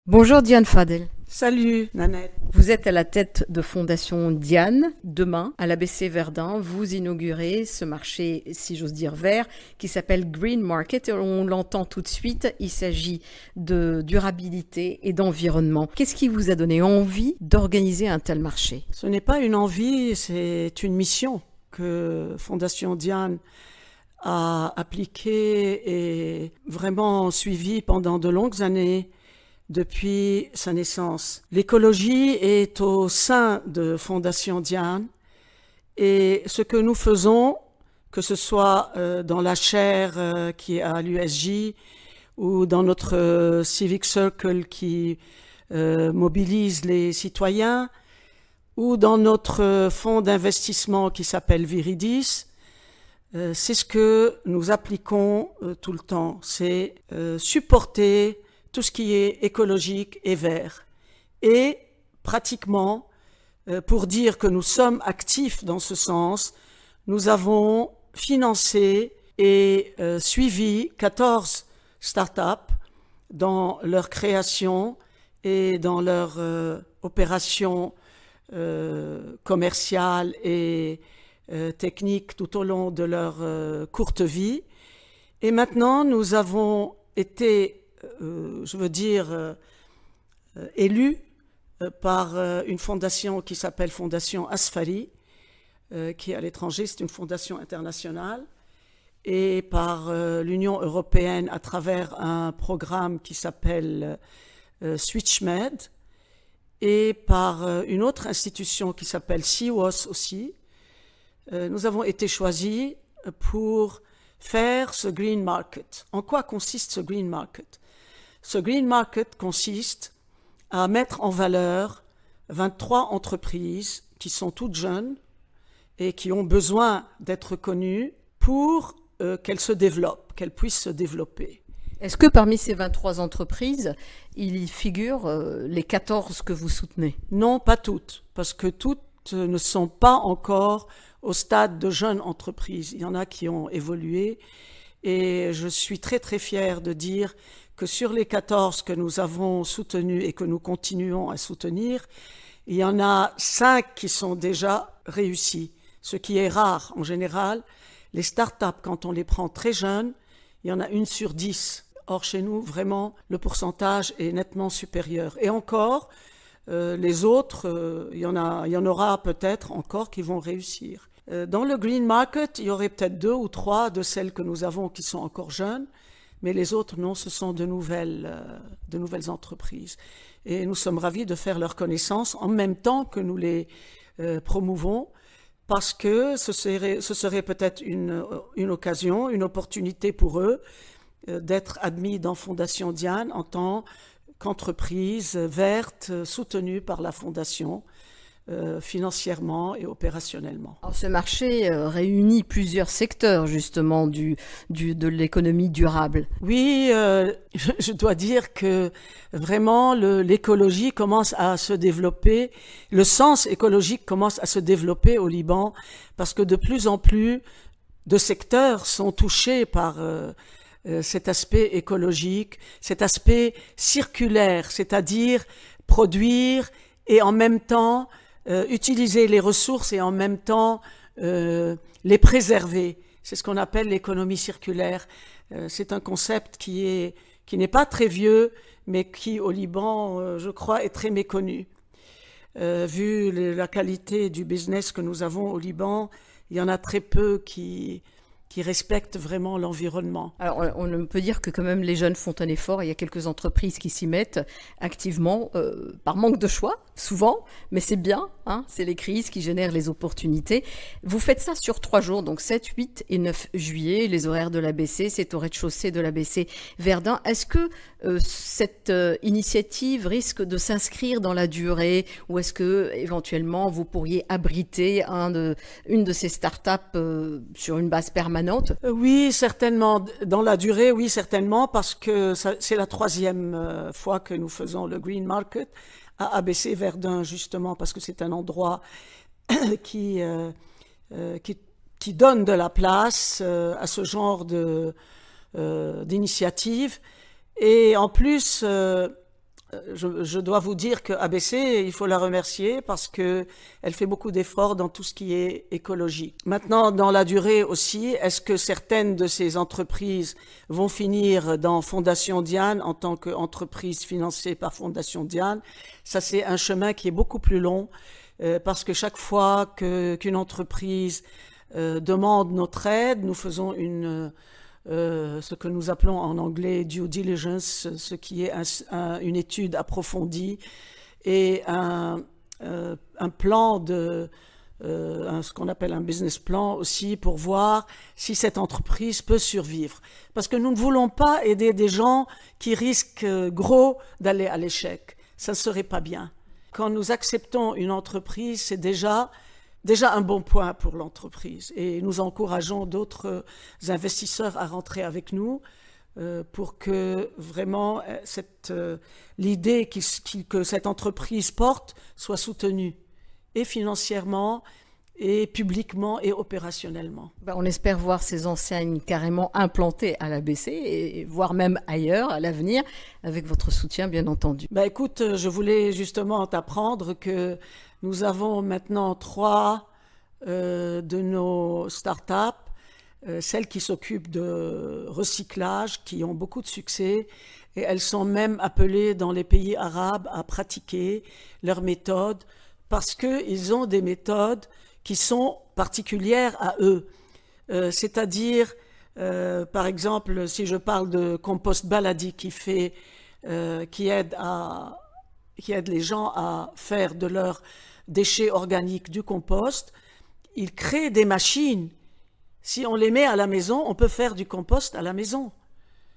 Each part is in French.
Bonjour Diane Fadel. Salut Nanette. Vous êtes à la tête de Fondation Diane. Demain, à l'ABC Verdun, vous inaugurez ce marché, si j'ose dire, vert, qui s'appelle Green Market. On l'entend tout de suite, il s'agit de durabilité et d'environnement. Qu'est-ce qui vous a donné envie d'organiser un tel marché? Ce n'est pas une envie, c'est une mission que Fondation Diane a appliquée et vraiment suivie pendant de longues années depuis sa naissance. L'écologie est au sein de Fondation Diane et ce que nous faisons, que ce soit dans la chaire qui est à l'USJ ou dans notre Civic Circle qui mobilise les citoyens, ou dans notre fonds d'investissement qui s'appelle Viridis, c'est ce que nous appliquons tout le temps, c'est supporter tout ce qui est écologique et vert. Et pratiquement, pour dire que nous sommes actifs dans ce sens, nous avons financé et suivi 14 startups dans leur création et dans leur opération commerciale et technique tout au long de leur courte vie. Et maintenant, nous avons été élu par une fondation qui s'appelle Fondation Asfari, qui est à l'étranger, c'est une fondation internationale, et par l'Union européenne à travers un programme qui s'appelle SwitchMed, et par une autre institution qui s'appelle CWOS aussi. Nous avons été choisis pour faire ce Green Market. En quoi consiste ce Green Market? Ce Green Market consiste à mettre en valeur 23 entreprises qui sont toutes jeunes et qui ont besoin d'être connues pour qu'elles se développent, qu'elles puissent se développer. Est-ce que parmi ces 23 entreprises, il y figure les 14 que vous soutenez? Non, pas toutes, parce que toutes ne sont pas encore au stade de jeunes entreprises. Il y en a qui ont évolué et je suis très très fière de dire que sur les 14 que nous avons soutenus et que nous continuons à soutenir, il y en a 5 qui sont déjà réussis, ce qui est rare en général. Les startups, quand on les prend très jeunes, il y en a 1 sur 10. Or chez nous, vraiment, le pourcentage est nettement supérieur. Et encore, les autres, il y en aura peut-être encore qui vont réussir. Dans le Green Market, il y aurait peut-être 2 ou 3 de celles que nous avons qui sont encore jeunes, mais les autres, non, ce sont de nouvelles entreprises. Et nous sommes ravis de faire leur connaissance en même temps que nous les promouvons, parce que ce serait peut-être une occasion, une opportunité pour eux d'être admis dans Fondation Diane en tant qu'entreprise verte soutenue par la Fondation financièrement et opérationnellement. Alors, ce marché réunit plusieurs secteurs justement de l'économie durable. Oui, je dois dire que vraiment l'écologie commence à se développer, le sens écologique commence à se développer au Liban parce que de plus en plus de secteurs sont touchés par cet aspect écologique, cet aspect circulaire, c'est-à-dire produire et en même temps utiliser les ressources et en même temps les préserver. C'est ce qu'on appelle l'économie circulaire. C'est un concept qui n'est pas très vieux, mais qui au Liban, je crois, est très méconnu. Vu la qualité du business que nous avons au Liban, il y en a très peu qui respectent vraiment l'environnement. Alors, on peut dire que quand même les jeunes font un effort. Il y a quelques entreprises qui s'y mettent activement, par manque de choix, souvent, mais c'est bien, hein, c'est les crises qui génèrent les opportunités. Vous faites ça sur 3 jours, donc 7, 8 et 9 juillet. Les horaires de l'ABC, c'est au rez-de-chaussée de l'ABC Verdun. Est-ce que cette initiative risque de s'inscrire dans la durée, ou est-ce que éventuellement vous pourriez abriter une de ces startups sur une base permanente? Oui, certainement. Dans la durée, oui, certainement, parce que c'est la 3e fois que nous faisons le Green Market à ABC Verdun, justement, parce que c'est un endroit qui donne de la place à ce genre d'initiative. Et en plus, je dois vous dire que ABC, il faut la remercier parce que elle fait beaucoup d'efforts dans tout ce qui est écologie. Maintenant, dans la durée aussi, est-ce que certaines de ces entreprises vont finir dans Fondation Diane en tant qu'entreprise financée par Fondation Diane? Ça, c'est un chemin qui est beaucoup plus long parce que chaque fois qu'une entreprise demande notre aide, nous faisons ce que nous appelons en anglais due diligence, ce qui est une étude approfondie et un plan ce qu'on appelle un business plan aussi pour voir si cette entreprise peut survivre. Parce que nous ne voulons pas aider des gens qui risquent gros d'aller à l'échec. Ça ne serait pas bien. Quand nous acceptons une entreprise, c'est déjà un bon point pour l'entreprise. Et nous encourageons d'autres investisseurs à rentrer avec nous pour que vraiment l'idée que cette entreprise porte soit soutenue, et financièrement, et publiquement, et opérationnellement. On espère voir ces enseignes carrément implantées à l'ABC, et voire même ailleurs à l'avenir, avec votre soutien, bien entendu. Écoute, je voulais justement t'apprendre que nous avons maintenant 3 de nos startups, celles qui s'occupent de recyclage, qui ont beaucoup de succès, et elles sont même appelées dans les pays arabes à pratiquer leurs méthodes, parce qu'ils ont des méthodes qui sont particulières à eux. C'est-à-dire, par exemple, si je parle de Compost Baladi qui aide les gens à faire de leurs déchets organiques du compost, ils créent des machines. Si on les met à la maison, on peut faire du compost à la maison.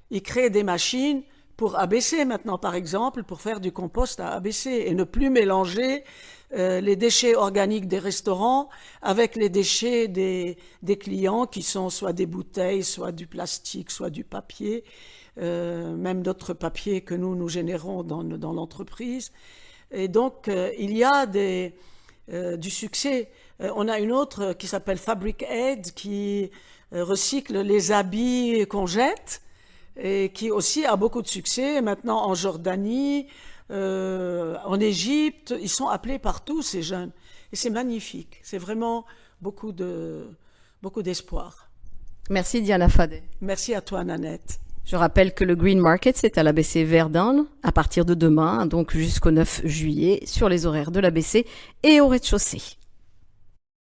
Ils créent des machines pour ABC maintenant, par exemple, pour faire du compost à ABC et ne plus mélanger les déchets organiques des restaurants avec les déchets des clients qui sont soit des bouteilles, soit du plastique, soit du papier, même d'autres papiers que nous générons dans l'entreprise. Et donc, il y a du succès. On a une autre qui s'appelle Fabric Aid qui recycle les habits qu'on jette et qui aussi a beaucoup de succès. Maintenant en Jordanie, en Égypte, ils sont appelés partout ces jeunes. Et c'est magnifique. C'est vraiment beaucoup d'espoir. Merci Diana Fadel. Merci à toi Nanette. Je rappelle que le Green Market, c'est à l'ABC Verdun, à partir de demain, donc jusqu'au 9 juillet, sur les horaires de l'ABC et au rez-de-chaussée.